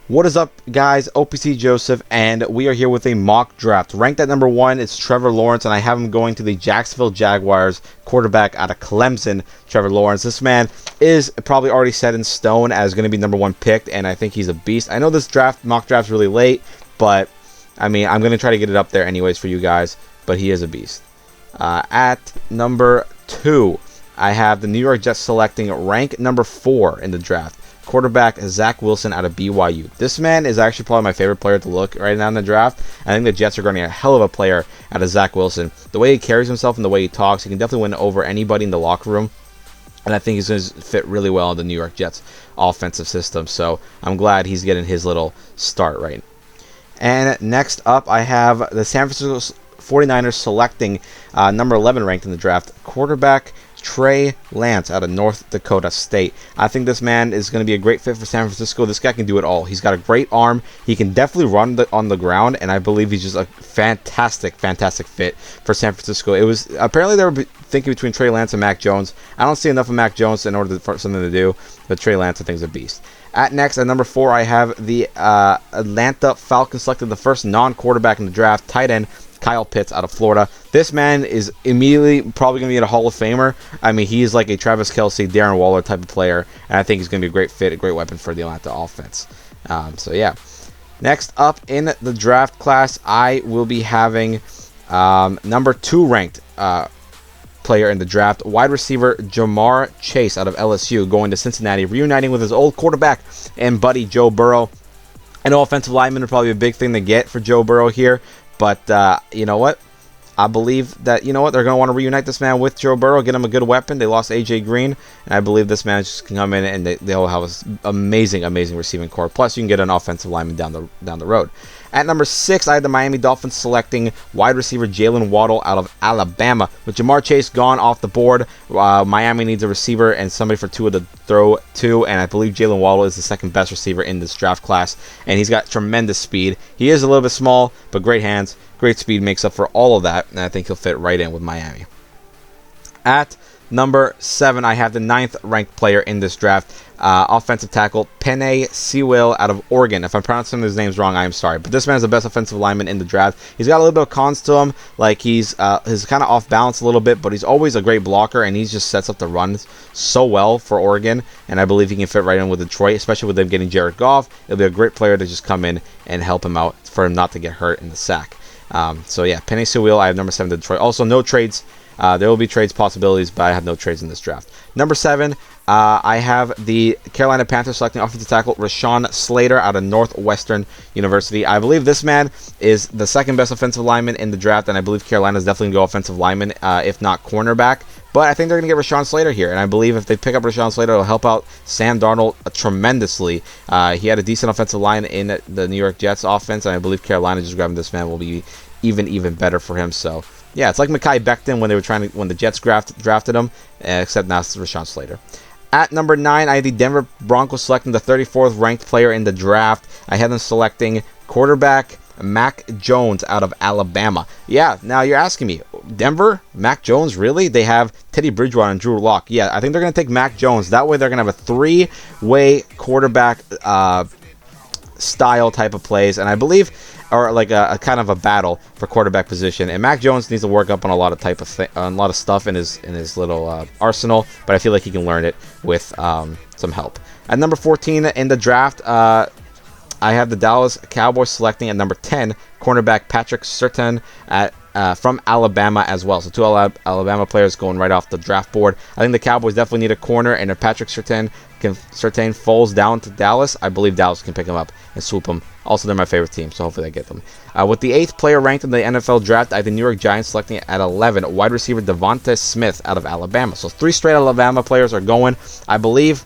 What is up, guys? OPC Joseph, and we are here with a mock draft. Ranked at number 1 is Trevor Lawrence, and I have him going to the Jacksonville Jaguars quarterback out of Clemson, Trevor Lawrence. This man is probably already set in stone as going to be number 1 picked, and I think he's a beast. I know this mock draft's really late, but I mean, I'm going to try to get it up there anyways for you guys, but he is a beast. At number 2, I have the New York Jets selecting rank number 4 in the draft. Quarterback Zach Wilson out of BYU. This man is actually probably my favorite player to look right now in the draft. I think the Jets are going to get a hell of a player out of Zach Wilson. The way he carries himself and the way he talks, he can definitely win over anybody in the locker room. And I think he's going to fit really well in the New York Jets offensive system. So I'm glad he's getting his little start right. And next up, I have the San Francisco 49ers selecting number 11 ranked in the draft, quarterback Trey Lance out of North Dakota State. I think this man is going to be a great fit for San Francisco. This guy can do it all. He's got a great arm. He can definitely run on the ground, and I believe he's just a fantastic fit for San Francisco. It was apparently they were thinking between Trey Lance and Mac Jones. I don't see enough of Mac Jones in order for something to do, but Trey Lance I think is a beast. At number 4, I have the Atlanta Falcons selected the first non-quarterback in the draft, tight end Kyle Pitts out of Florida. This man is immediately probably going to be a Hall of Famer. I mean, he is like a Travis Kelce, Darren Waller type of player, and I think he's going to be a great fit, a great weapon for the Atlanta offense. So yeah. Next up in the draft class, I will be having number 2 ranked player in the draft, wide receiver Jamar Chase out of LSU, going to Cincinnati, reuniting with his old quarterback and buddy Joe Burrow. I know offensive lineman would probably be a big thing to get for Joe Burrow here, but you know what? I believe that, you know what, they're going to want to reunite this man with Joe Burrow, get him a good weapon. They lost A.J. Green, and I believe this man just can come in and they'll have an amazing receiving core. Plus, you can get an offensive lineman down the road. At number 6, I had the Miami Dolphins selecting wide receiver Jalen Waddle out of Alabama. With Jamar Chase gone off the board, Miami needs a receiver and somebody for Tua to throw to, and I believe Jalen Waddle is the second best receiver in this draft class, and he's got tremendous speed. He is a little bit small, but great hands, great speed makes up for all of that, and I think he'll fit right in with Miami. At number 7, I have the 9th ranked player in this draft, offensive tackle Penei Sewell out of Oregon. If I'm pronouncing his names wrong, I am sorry. But this man is the best offensive lineman in the draft. He's got a little bit of cons to him, like he's kind of off balance a little bit, but he's always a great blocker, and he just sets up the runs so well for Oregon, and I believe he can fit right in with Detroit, especially with them getting Jared Goff. It'll be a great player to just come in and help him out for him not to get hurt in the sack. So yeah, Penei Sewell, I have number 7 to Detroit. Also, no trades. There will be trades possibilities, but I have no trades in this draft. Number 7, I have the Carolina Panthers selecting offensive tackle Rashawn Slater out of Northwestern University. I believe this man is the second best offensive lineman in the draft, and I believe Carolina is definitely going to go offensive lineman, if not cornerback. But I think they're going to get Rashawn Slater here, and I believe if they pick up Rashawn Slater, it'll help out Sam Darnold tremendously. He had a decent offensive line in the New York Jets offense, and I believe Carolina just grabbing this man will be even better for him. So yeah, it's like Mekhi Becton when the Jets drafted him, except now it's Rashawn Slater. At number 9, I had the Denver Broncos selecting the 34th ranked player in the draft. I had them selecting quarterback Mac Jones out of Alabama. Yeah, now you're asking me, Denver, Mac Jones, really? They have Teddy Bridgewater and Drew Lock. Yeah, I think they're going to take Mac Jones. That way they're going to have a 3-way quarterback style type of plays, and I believe, or like a kind of a battle for quarterback position. And Mac Jones needs to work up on a lot of stuff in his little arsenal, but I feel like he can learn it with some help. At number 14 in the draft, I have the Dallas Cowboys selecting at number 10 cornerback Patrick Surtain from Alabama as well. So 2 Alabama players going right off the draft board. I think the Cowboys definitely need a corner, and if Patrick Surtain falls down to Dallas, I believe Dallas can pick him up and swoop him. Also, they're my favorite team, so hopefully they get them. With the 8th player ranked in the NFL draft, I have the New York Giants selecting at 11 wide receiver Devonta Smith out of Alabama. So 3 straight Alabama players are going. I believe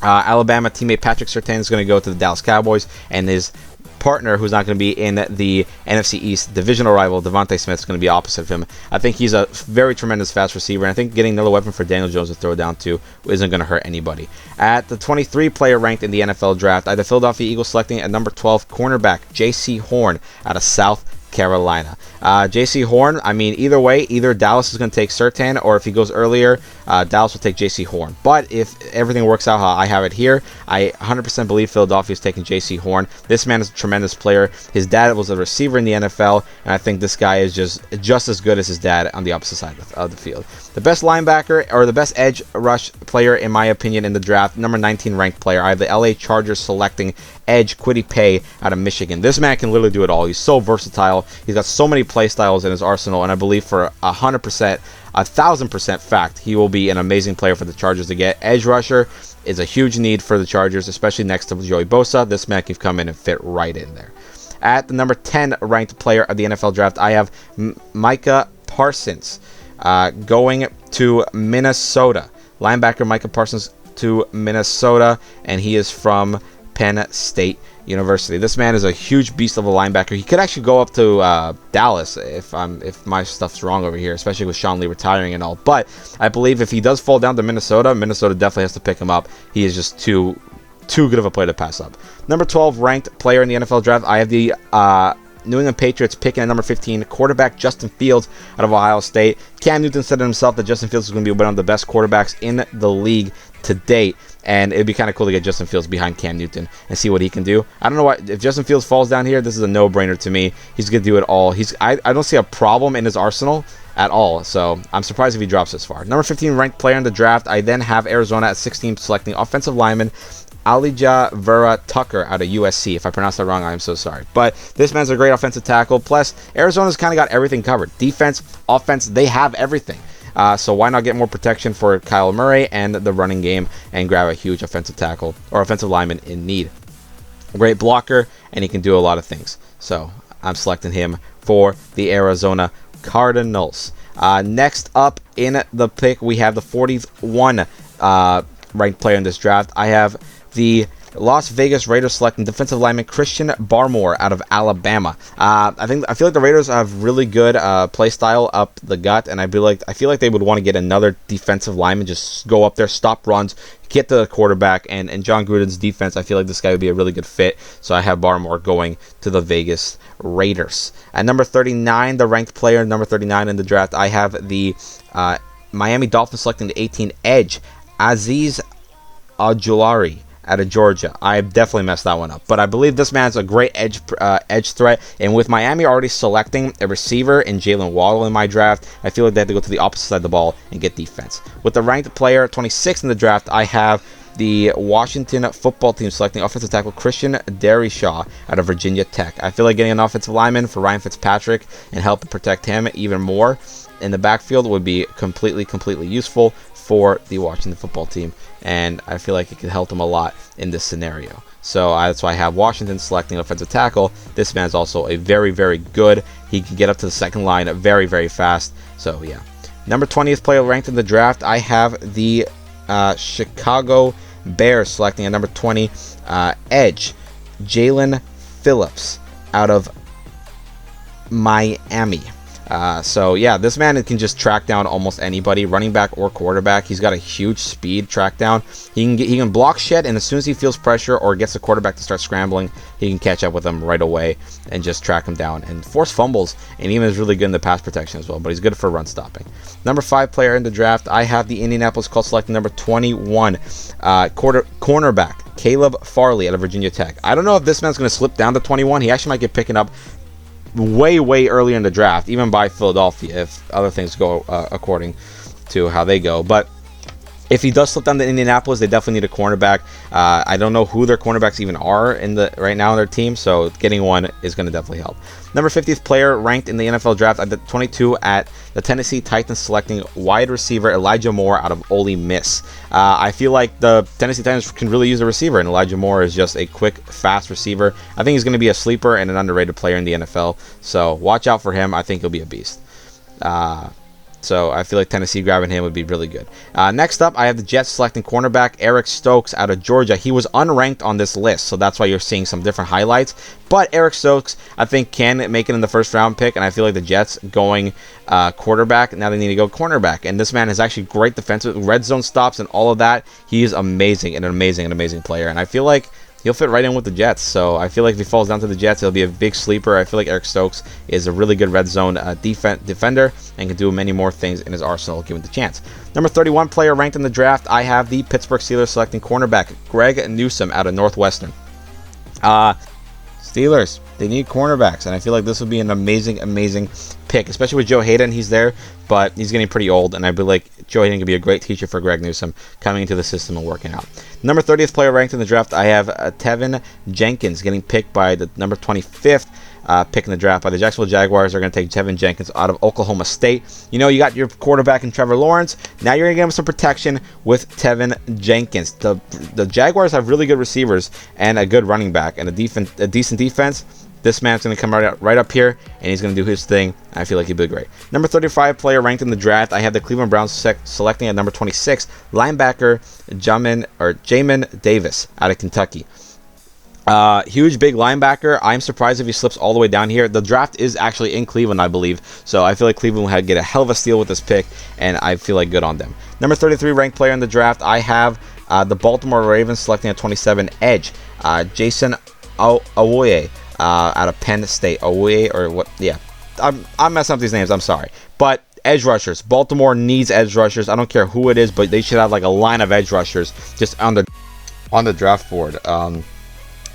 Alabama teammate Patrick Surtain is going to go to the Dallas Cowboys, and his partner, who's not going to be in the NFC East divisional rival, Devonta Smith, is going to be opposite of him. I think he's a very tremendous fast receiver, and I think getting another weapon for Daniel Jones to throw down to isn't going to hurt anybody. At the 23 player ranked in the NFL draft, I had the Philadelphia Eagles selecting at number 12 cornerback J.C. Horn out of South Carolina. J.C. Horn, I mean, either way, either Dallas is going to take Surtain, or if he goes earlier, Dallas will take J.C. Horn. But if everything works out how I have it here, I 100% believe Philadelphia is taking J.C. Horn. This man is a tremendous player. His dad was a receiver in the NFL, and I think this guy is just as good as his dad on the opposite side of the field. The best linebacker, or the best edge rush player, in my opinion, in the draft, number 19 ranked player. I have the LA Chargers selecting edge Kwity Paye out of Michigan. This man can literally do it all. He's so versatile. He's got so many play styles in his arsenal, and I believe for 100%, 1,000% fact, he will be an amazing player for the Chargers to get. Edge rusher is a huge need for the Chargers, especially next to Joey Bosa. This man can come in and fit right in there. At the number 10 ranked player of the NFL draft, I have Micah Parsons going to Minnesota. Linebacker Micah Parsons to Minnesota, and he is from Penn State University. This man is a huge beast of a linebacker. He could actually go up to Dallas if my stuff's wrong over here, especially with Sean Lee retiring and all. But I believe if he does fall down to Minnesota, Minnesota definitely has to pick him up. He is just too good of a player to pass up. Number 12 ranked player in the NFL draft, I have the New England Patriots picking at number 15, quarterback Justin Fields out of Ohio State. Cam Newton said himself that Justin Fields is going to be one of the best quarterbacks in the league to date, and it'd be kind of cool to get Justin Fields behind Cam Newton and see what he can do. I don't know why, if Justin Fields falls down here, this is a no-brainer to me. He's going to do it all. I don't see a problem in his arsenal at all, so I'm surprised if he drops this far. Number 15 ranked player in the draft, I then have Arizona at 16 selecting offensive lineman Alijah Vera Tucker out of USC. If I pronounce that wrong, I'm so sorry. But this man's a great offensive tackle. Plus, Arizona's kind of got everything covered. Defense, offense, they have everything. So why not get more protection for Kyle Murray and the running game and grab a huge offensive tackle or offensive lineman in need. Great blocker, and he can do a lot of things. So I'm selecting him for the Arizona Cardinals. Next up in the pick, we have the 41 ranked player in this draft. I have the Las Vegas Raiders selecting defensive lineman Christian Barmore out of Alabama. I feel like the Raiders have really good play style up the gut, and I feel like they would want to get another defensive lineman, just go up there, stop runs, get to the quarterback, and John Gruden's defense, I feel like this guy would be a really good fit. So I have Barmore going to the Vegas Raiders. At number 39, the ranked player, number 39 in the draft, I have the Miami Dolphins selecting the 18 edge Azeez Ojulari out of Georgia. I definitely messed that one up, but I believe this man's a great edge threat, and with Miami already selecting a receiver in Jalen Waddle in my draft, I feel like they have to go to the opposite side of the ball and get defense. With the ranked player 26 in the draft, I have the Washington football team selecting offensive tackle Christian Darrisaw out of Virginia Tech. I feel like getting an offensive lineman for Ryan Fitzpatrick and help protect him even more in the backfield would be completely useful for the Washington football team, and I feel like it could help them a lot in this scenario. So that's why I have Washington selecting offensive tackle. This man's also a very good. He can get up to the second line very fast. So yeah. Number 20th player ranked in the draft, I have the Chicago Bears selecting at number 20 edge Jalen Phillips out of Miami. So yeah, this man can just track down almost anybody, running back or quarterback. He's got a huge speed track down. He can block shit, and as soon as he feels pressure or gets the quarterback to start scrambling, he can catch up with him right away and just track him down and force fumbles. And even is really good in the pass protection as well, but he's good for run stopping. Number 5 player in the draft, I have the Indianapolis Colts selecting number 21 cornerback Caleb Farley out of Virginia Tech. I don't know if this man's going to slip down to 21. He actually might get picking up way earlier in the draft, even by Philadelphia, if other things go according to how they go. But if he does slip down to Indianapolis, they definitely need a cornerback. I don't know who their cornerbacks even are right now in their team, so getting one is going to definitely help. Number 50th player ranked in the NFL draft at the 22 at the Tennessee Titans selecting wide receiver Elijah Moore out of Ole Miss. I feel like the Tennessee Titans can really use a receiver, and Elijah Moore is just a quick, fast receiver. I think he's going to be a sleeper and an underrated player in the NFL, so watch out for him. I think he'll be a beast. So I feel like Tennessee grabbing him would be really good. Next up, I have the Jets selecting cornerback Eric Stokes out of Georgia. He was unranked on this list, so that's why you're seeing some different highlights. But Eric Stokes, I think, can make it in the first round pick, and I feel like the Jets going quarterback, now they need to go cornerback. And this man is actually great defensive, red zone stops and all of that. He is amazing, an amazing player. And I feel like he'll fit right in with the Jets. So I feel like if he falls down to the Jets, he'll be a big sleeper. I feel like Eric Stokes is a really good red zone defender and can do many more things in his arsenal given the chance. Number 31 player ranked in the draft, I have the Pittsburgh Steelers selecting cornerback Greg Newsome out of Northwestern. Steelers, they need cornerbacks, and I feel like this would be an amazing pick, especially with Joe Hayden. He's there, but he's getting pretty old, and I feel like Joe Hayden could be a great teacher for Greg Newsome coming into the system and working out. Number 30th player ranked in the draft, I have Tevin Jenkins getting picked by the number 25th pick in the draft by the Jacksonville Jaguars. They're going to take Tevin Jenkins out of Oklahoma State. You know, you got your quarterback in Trevor Lawrence. Now you're going to give him some protection with Tevin Jenkins. The Jaguars have really good receivers and a good running back and a decent defense. This man's going to come right up here, and he's going to do his thing. I feel like he'll be great. Number 35 player ranked in the draft, I have the Cleveland Browns selecting at number 26, linebacker Jamin Davis out of Kentucky. Huge, big linebacker. I'm surprised if he slips all the way down here. The draft is actually in Cleveland, I believe. So I feel like Cleveland will get a hell of a steal with this pick, and I feel like good on them. Number 33 ranked player in the draft, I have the Baltimore Ravens selecting at 27, edge Jason Owoye out of Penn State. Owoye or what? Yeah, I'm messing up these names. I'm sorry, but edge rushers. Baltimore needs edge rushers. I don't care who it is, but they should have like a line of edge rushers just on the draft board.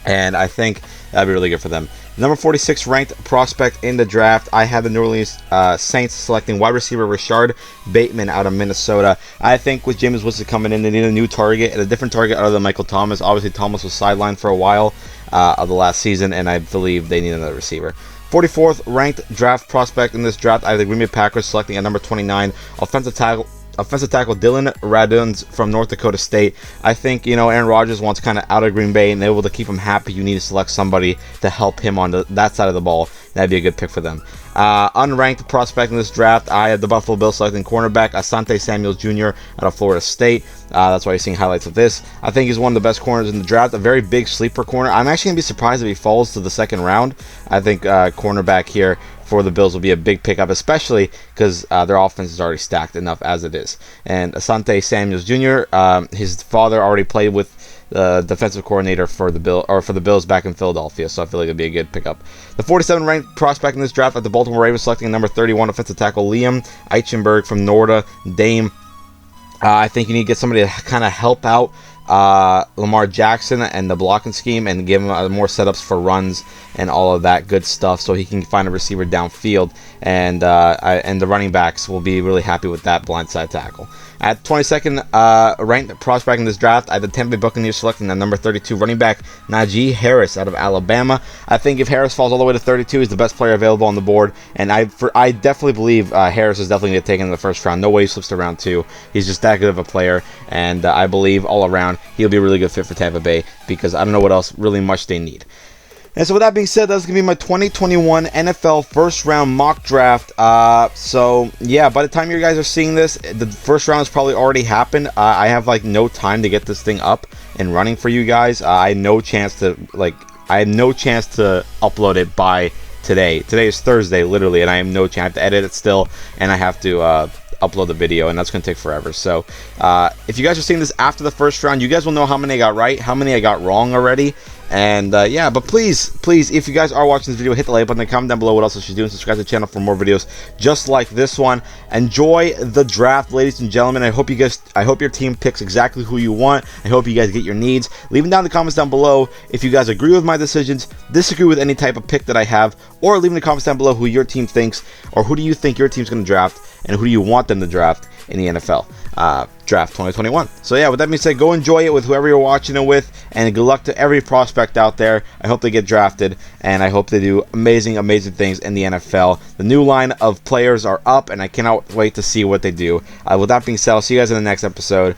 And I think that'd be really good for them. Number 46 ranked prospect in the draft, I have the New Orleans Saints selecting wide receiver Rashard Bateman out of Minnesota. I think with Jameis Winston coming in, they need a new target and a different target other than Michael Thomas. Obviously, Thomas was sidelined for a while of the last season, and I believe they need another receiver. 44th ranked draft prospect in this draft, I have the Green Bay Packers selecting at number 29, offensive tackle Dylan Raduns from North Dakota State. I think, Aaron Rodgers wants kind of out of Green Bay and able to keep him happy. You need to select somebody to help him on that side of the ball. That'd be a good pick for them. Unranked prospect in this draft, I have the Buffalo Bills selecting cornerback Asante Samuel Jr. out of Florida State. That's why you're seeing highlights of this. I think he's one of the best corners in the draft, a very big sleeper corner. I'm actually going to be surprised if he falls to the second round. I think cornerback here for the Bills will be a big pickup, especially because their offense is already stacked enough as it is. And Asante Samuels Jr., his father already played with the defensive coordinator for the Bills back in Philadelphia, so I feel like it'll be a good pickup. The 47 ranked prospect in this draft at the Baltimore Ravens selecting number 31 offensive tackle Liam Eichenberg from Notre Dame. I think you need to get somebody to kind of help out Lamar Jackson and the blocking scheme and give him more setups for runs and all of that good stuff so he can find a receiver downfield, and the running backs will be really happy with that blindside tackle. At 22nd ranked prospect in this draft, I have the Tampa Bay Buccaneers selecting the number 32 running back Najee Harris out of Alabama. I think if Harris falls all the way to 32, he's the best player available on the board, and I definitely believe Harris is definitely going to get taken in the first round. No way he slips to round 2. He's just that good of a player, and I believe all around he'll be a really good fit for Tampa Bay because I don't know what else really much they need. And so with that being said, that's going to be my 2021 NFL first round mock draft. So yeah, by the time you guys are seeing this, the first round has probably already happened. I have like no time to get this thing up and running for you guys. I had no chance to upload it by today. Today is Thursday, literally, and I have no chance. I have to edit it still, and I have to upload the video, and that's going to take forever. So if you guys are seeing this after the first round, you guys will know how many I got right, how many I got wrong already. And yeah, but please, if you guys are watching this video, hit the like button and comment down below what else I should do, and subscribe to the channel for more videos just like this one. Enjoy the draft, ladies and gentlemen. I hope your team picks exactly who you want. I hope you guys get your needs. Leave them down in the comments down below if you guys agree with my decisions, disagree with any type of pick that I have, or leave in the comments down below who your team thinks, or who do you think your team's going to draft, and who do you want them to draft in the NFL draft 2021. So yeah, with that being said, go enjoy it with whoever you're watching it with, and good luck to every prospect out there. I hope they get drafted, and I hope they do amazing things in the NFL. The new line of players are up, and I cannot wait to see what they do. With that being said, I'll see you guys in the next episode,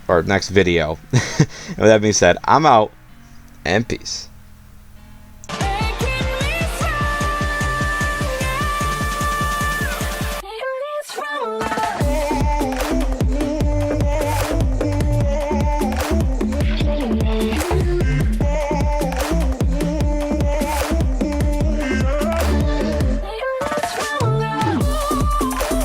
or next video. And with that being said, I'm out, and peace.